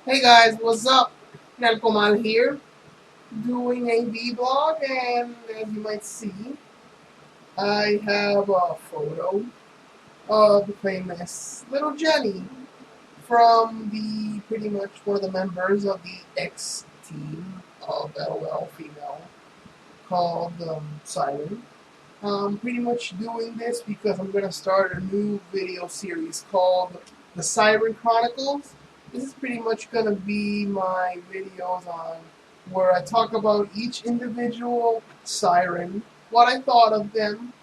Hey guys, what's up? Nelkomal here, doing a vlog, and as you might see, I have a photo of the famous little Jenny from the pretty much one of the members of the X team of LOL female called Siren. I'm pretty much doing this because I'm going to start a new video series called the Siren Chronicles. This is pretty much going to be my videos on where I talk about each individual siren, what I thought of them,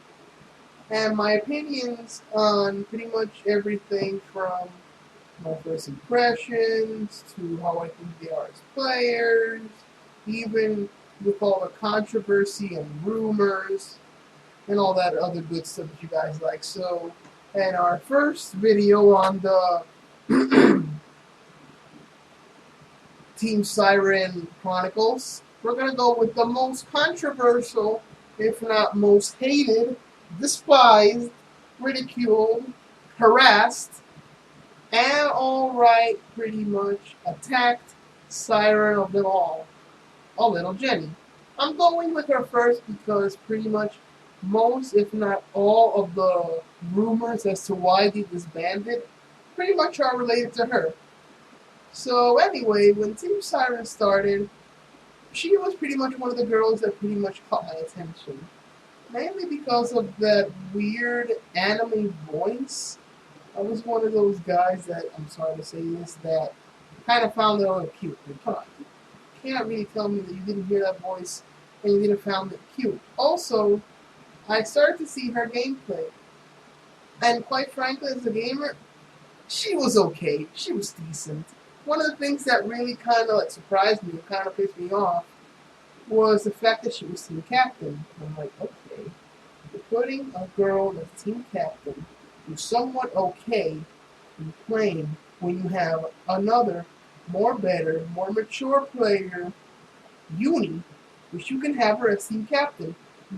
and my opinions on pretty much everything from my first impressions to how I think they are as players, even with all the controversy and rumors and all that other good stuff that you guys like. So, in our first video on the Team Siren Chronicles, we're going to go with the most controversial, if not most hated, despised, ridiculed, harassed, and alright, pretty much attacked siren of them all, a little Jenny. I'm going with her first because pretty much most, if not all, of the rumors as to why they disbanded pretty much are related to her. So anyway, when Team Siren started, she was pretty much one of the girls that pretty much caught my attention. Mainly because of that weird anime voice. I was one of those guys that, I'm sorry to say this, that kind of found it a little cute. Come on, you can't really tell me that you didn't hear that voice and you didn't find it cute. Also, I started to see her gameplay. And quite frankly, as a gamer, she was okay. She was decent. One of the things that really kind of like surprised me, kind of pissed me off, was the fact that she was team captain. I'm like, okay, you're putting a girl that's team captain who's somewhat okay in playing when you have another, more better, more mature player, Uni, which you can have her as team captain.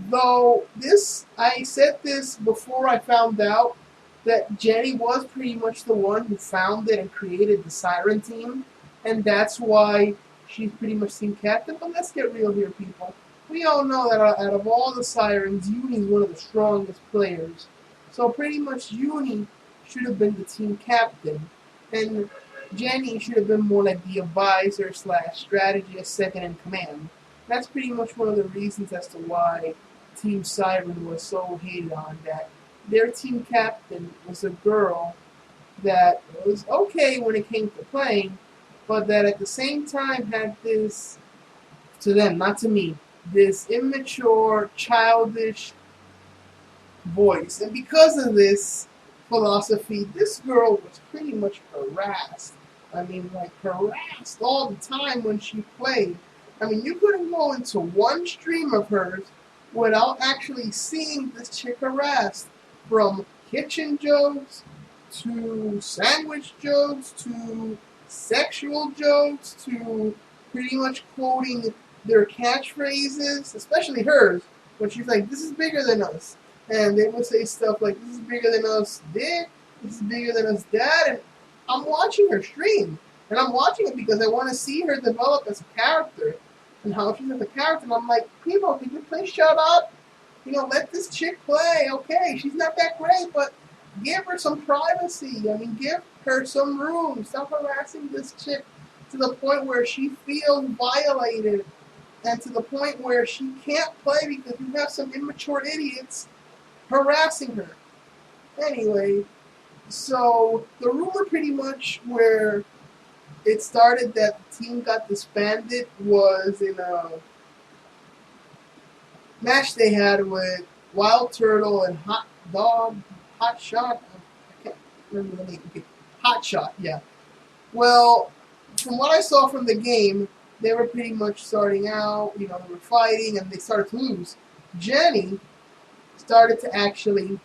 Though this, I said this before I found out that Jenny was pretty much the one who founded and created the Siren team, and that's why she's pretty much team captain. But let's get real here, people. We all know that out of all the Sirens, Uni is one of the strongest players. So pretty much Uni should have been the team captain, and Jenny should have been more like the advisor slash strategist, second in command. That's pretty much one of the reasons as to why Team Siren was so hated on. That their team captain was a girl that was okay when it came to playing, but that at the same time had this, to them, not to me, this immature, childish voice. And because of this philosophy, this girl was pretty much harassed. I mean, like, harassed all the time when she played. I mean, you couldn't go into one stream of hers without actually seeing this chick harassed. From kitchen jokes to sandwich jokes to sexual jokes to pretty much quoting their catchphrases, especially hers, when she's like, "This is bigger than us." And they would say stuff like, "This is bigger than us, Dick. This is bigger than us, Dad." And I'm watching her stream, and I'm watching it because I want to see her develop as a character and how she's as a character. And I'm like, people, can you please shut up? Let this chick play. Okay, she's not that great, but give her some privacy. I mean, give her some room. Stop harassing this chick to the point where she feels violated and to the point where she can't play because you have some immature idiots harassing her. Anyway, so the rumor pretty much where it started that the team got disbanded was in a match they had with Wild Turtle and Hot Dog, Hot Shot. I can't remember the name. Okay. Hot Shot, yeah. Well, from what I saw from the game, they were pretty much starting out. They were fighting and they started to lose. Jenny started to actually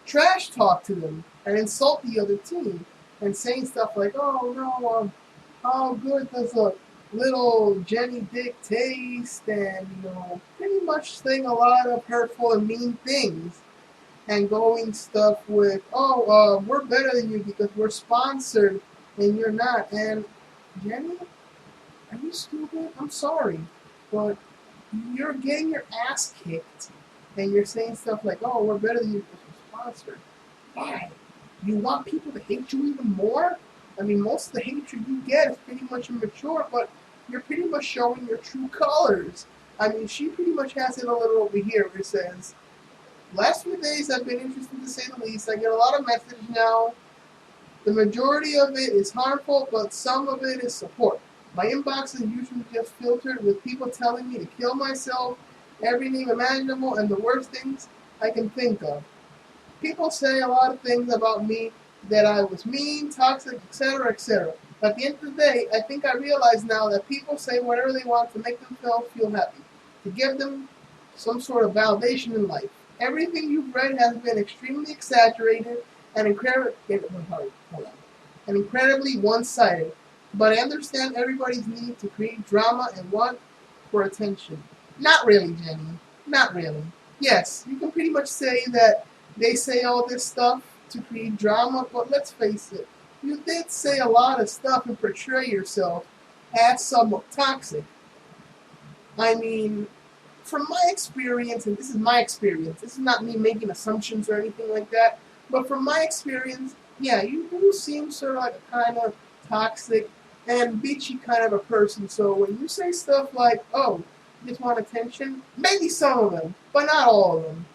trash talk to them and insult the other team and saying stuff like, "Oh no, how good does a little Jenny Dick taste?" And pretty much saying a lot of hurtful and mean things and going stuff with, "Oh, we're better than you because we're sponsored and you're not." And Jenny, are you stupid? I'm sorry, but you're getting your ass kicked, and you're saying stuff like, "Oh, we're better than you because we're sponsored." Why? You want people to hate you even more? I mean, most of the hatred you get is pretty much immature, but you're pretty much showing your true colors. I mean, she pretty much has it a little over here where it says, "Last few days have been interesting to say the least. I get a lot of message now. The majority of it is harmful, but some of it is support. My inbox is usually just filtered with people telling me to kill myself, every name imaginable, and the worst things I can think of. People say a lot of things about me, that I was mean, toxic, etc., etc. But at the end of the day, I think I realize now that people say whatever they want to make themselves feel happy, to give them some sort of validation in life. Everything you've read has been extremely exaggerated and incredibly one-sided. But I understand everybody's need to create drama and want for attention. Not really, Jenny. Not really. Yes, you can pretty much say that they say all this stuff to create drama, but let's face it, you did say a lot of stuff and portray yourself as somewhat toxic. I mean, from my experience, and this is my experience, this is not me making assumptions or anything like that, but from my experience, yeah, you do seem sort of like a kind of toxic and bitchy kind of a person. So when you say stuff like, "Oh, you just want attention," maybe some of them, but not all of them.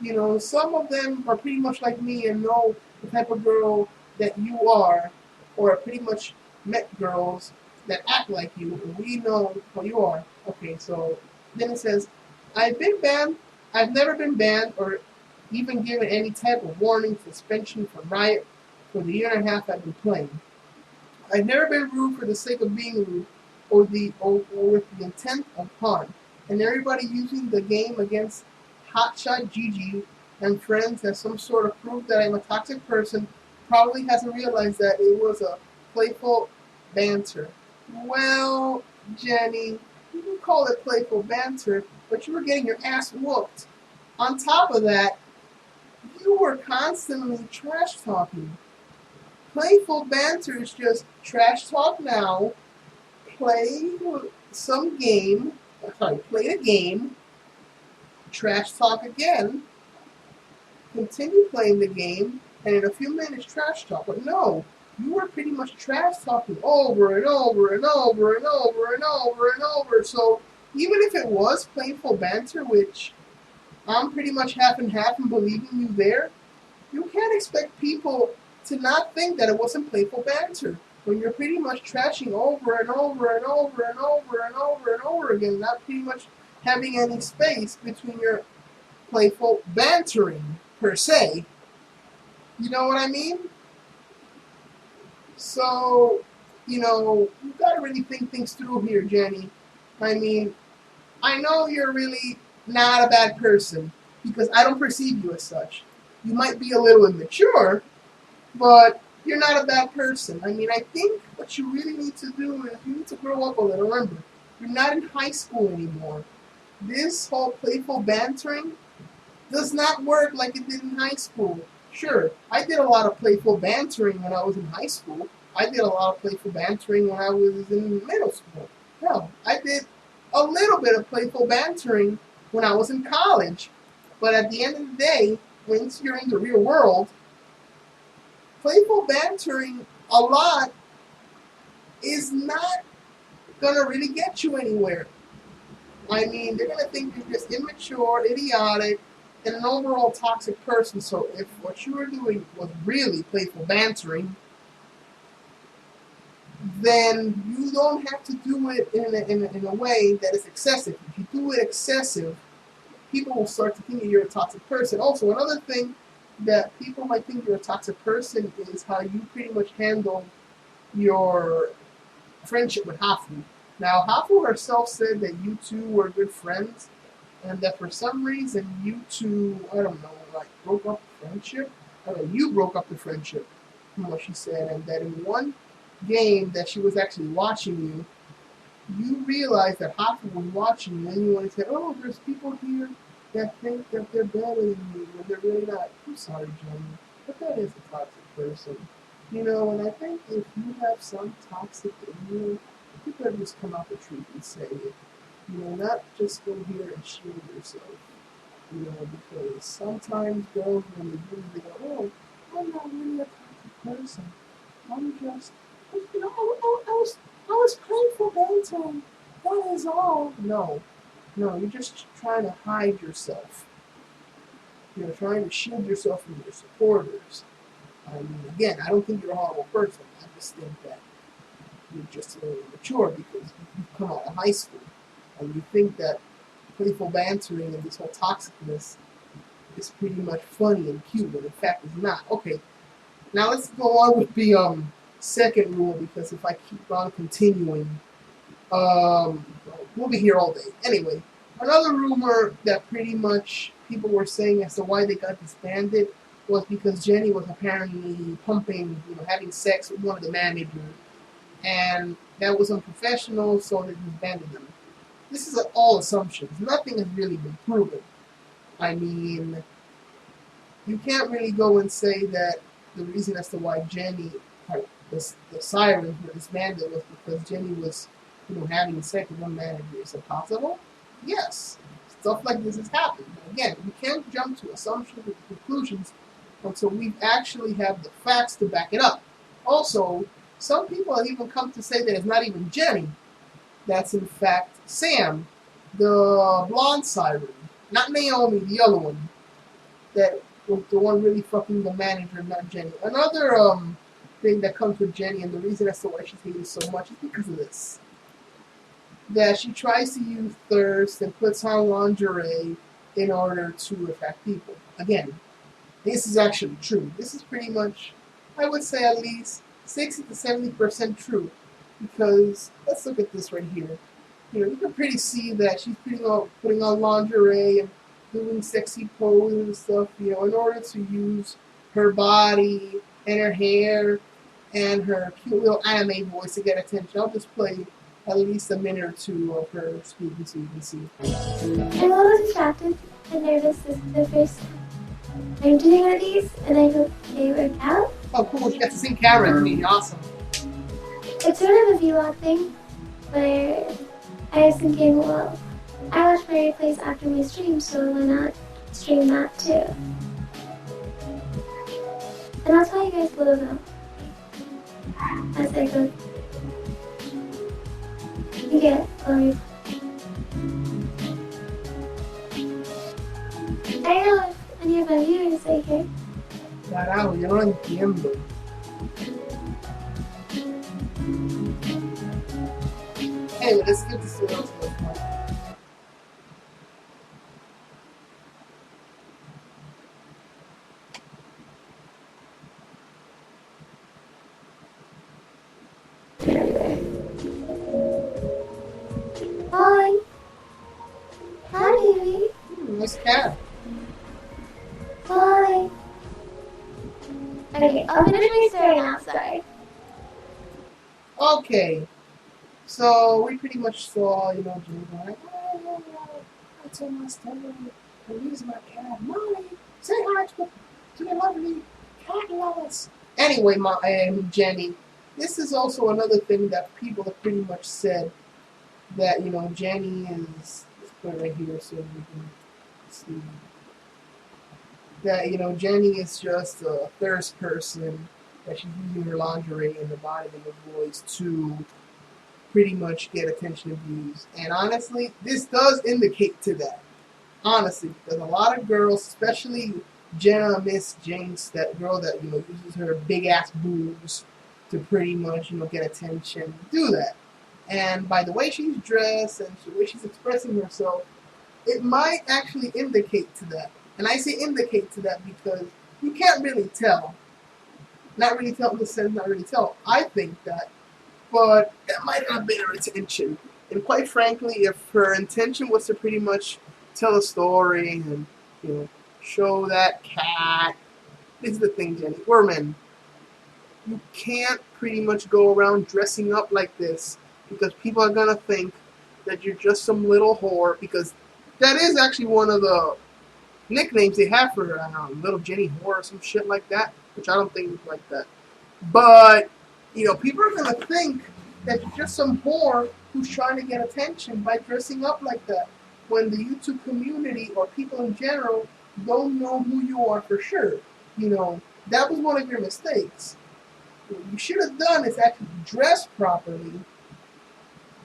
You know, some of them are pretty much like me and know the type of girl that you are, or pretty much met girls that act like you, and we know what you are. Okay, so then it says, I've been banned, I've never been banned or even given any type of warning, suspension from Riot for the year and a half I've been playing. I've never been rude for the sake of being rude or with the intent of harm. And everybody using the game against Hotshot GG and friends as some sort of proof that I'm a toxic person probably hasn't realized that it was a playful banter. Well, Jenny, you can call it playful banter, but you were getting your ass whooped. On top of that, you were constantly trash talking. Playful banter is just trash talk now, play some game, play a game, trash talk again, continue playing the game, and in a few minutes trash talk. But no, you were pretty much trash talking over and over and over and over and over and over. So even if it was playful banter, which I'm pretty much half and half in believing you there, you can't expect people to not think that it wasn't playful banter when you're pretty much trashing over and over and over and over and over and over again, not pretty much having any space between your playful bantering, per se. You know what I mean? So, you've got to really think things through here, Jenny. I mean, I know you're really not a bad person because I don't perceive you as such. You might be a little immature, but you're not a bad person. I mean, I think what you really need to do is you need to grow up a little. Remember, you're not in high school anymore. This whole playful bantering does not work like it did in high school. Sure, I did a lot of playful bantering when I was in high school. I did a lot of playful bantering when I was in middle school. Hell, I did a little bit of playful bantering when I was in college. But at the end of the day, once you're in the real world, playful bantering a lot is not gonna really get you anywhere. I mean, they're gonna think you're just immature, idiotic, and an overall toxic person. So if what you were doing was really playful bantering, then you don't have to do it in a way that is excessive. If you do it excessive, people will start to think that you're a toxic person. Also, another thing that people might think you're a toxic person is how you pretty much handle your friendship with Hafu. Now, Hafu herself said that you two were good friends, and that for some reason you two, I don't know, like broke up the friendship. I mean, you broke up the friendship, from what she said, and that in one game that she was actually watching you, you realized that Hafu was watching you, and you want to say, "Oh, there's people here that think that they're better than me, when they're really not." I'm sorry, Jenny, but that is a toxic person. And I think if you have some toxic in you, you better just come out the truth and say it. Not just go here and shield yourself. Because sometimes girls, when they do, they go, oh, I'm not really a toxic person. I'm just, I was playful banter. That is all. No, you're just trying to hide yourself. You're trying to shield yourself from your supporters. I mean, again, I don't think you're a horrible person. I just think that you're just a little immature because you've come out of high school and you think that playful bantering and this whole toxicness is pretty much funny and cute, but in fact it's not. Okay, now let's go on with the second rule because if I keep on continuing, we'll be here all day. Anyway, another rumor that pretty much people were saying as to why they got disbanded was because Jenny was apparently pumping, having sex with one of the managers, and that was unprofessional, so they disbanded them. This is all assumptions. Nothing has really been proven. I mean, you can't really go and say that the reason as to why Jenny, the Siren, were disbanded was because Jenny was, having sex with one manager. Is it possible? Yes. Stuff like this has happened. But again, we can't jump to assumptions and conclusions until we actually have the facts to back it up. Also, some people have even come to say that it's not even Jenny. That's in fact Sam, the blonde Siren. Not Naomi, the other one. That was the one really fucking the manager, not Jenny. Another thing that comes with Jenny, and the reason as to why she's hated so much is because of this. That she tries to use thirst and puts on lingerie in order to attract people. Again, this is actually true. This is pretty much, I would say at least 60 to 70% true. Because let's look at this right here. You can pretty see that she's putting on lingerie and doing sexy poses and stuff, in order to use her body and her hair and her cute little anime voice to get attention. I'll just play at least a minute or two of her speaking so you can see. I'm a little distracted and nervous. This is the first time doing one of these, and I hope they work out. Oh, cool. She got to sing Karen with me. Awesome. It's sort of a vlog thing, where I was thinking, well, I watch my replays after my stream, so why not stream that too? And I'll tell you guys a little bit as I go. You get it, Chloe. I don't know if any of my viewers are here. Carajo, yo no entiendo. Anyway, let's get to see what else looks like. Hi. Hi, baby. Nice cat. Hi. Okay, I'll finish my story now, sorry. Okay. So we pretty much saw, Jimmy going like, oh, I told my story. And he's my cat. Molly, say hi to the lovely cat lovers. Anyway, Jenny, this is also another thing that people have pretty much said that, Jenny is, let's put it right here so we can see. That, Jenny is just a thirst person, that she's using her lingerie and her body and her voice to pretty much get attention and views. And honestly, this does indicate to that. Honestly, because a lot of girls, especially Jenna Miss Jinx, that girl that, uses her big ass boobs to pretty much, get attention, do that. And by the way she's dressed and the way she's expressing herself, it might actually indicate to that. And I say indicate to that because you can't really tell. Not really tell in the sense, not really tell. I think that. But that might not be her intention. And quite frankly, if her intention was to pretty much tell a story and, show that cat, this is the thing, Jenny. We're men. You can't pretty much go around dressing up like this because people are going to think that you're just some little whore, because that is actually one of the nicknames they have for her, little Jenny whore or some shit like that, which I don't think is like that. But, people are going to think that you're just some whore who's trying to get attention by dressing up like that. When the YouTube community or people in general don't know who you are for sure. That was one of your mistakes. What you should have done is actually dress properly,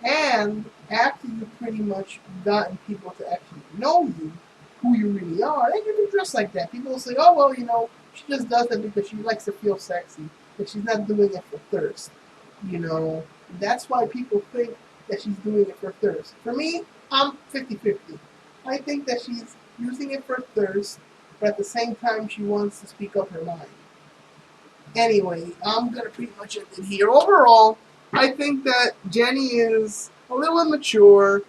and after you pretty much gotten people to actually know you, who you really are, then you can dress like that. People will say, oh, well, she just does that because she likes to feel sexy, but she's not doing it for thirst. You know, that's why people think that she's doing it for thirst. For me, I'm 50-50. I think that she's using it for thirst, but at the same time, she wants to speak up her mind. Anyway, I'm going to pretty much end it here. Overall, I think that Jenny is a little immature.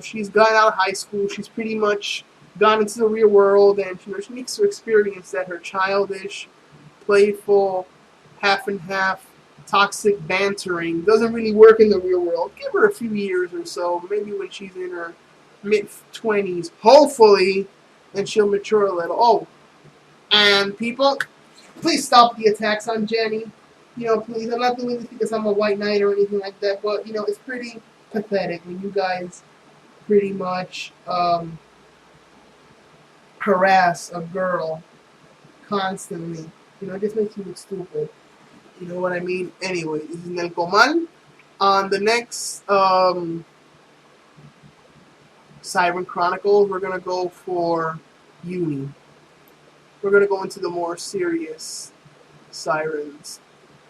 She's gotten out of high school. She's pretty much gone into the real world, and she needs to experience that her childish, playful, half and half, toxic bantering doesn't really work in the real world. Give her a few years or so, maybe when she's in her mid-20s, hopefully, and she'll mature a little. Oh, and people, please stop the attacks on Jenny. Please, I'm not doing this because I'm a white knight or anything like that, but, it's pretty pathetic when you guys pretty much harass a girl constantly. It just makes you look stupid. You know what I mean? Anyway, this is Nelcoman. On the next Siren Chronicles, we're going to go for Uni. We're going to go into the more serious Sirens.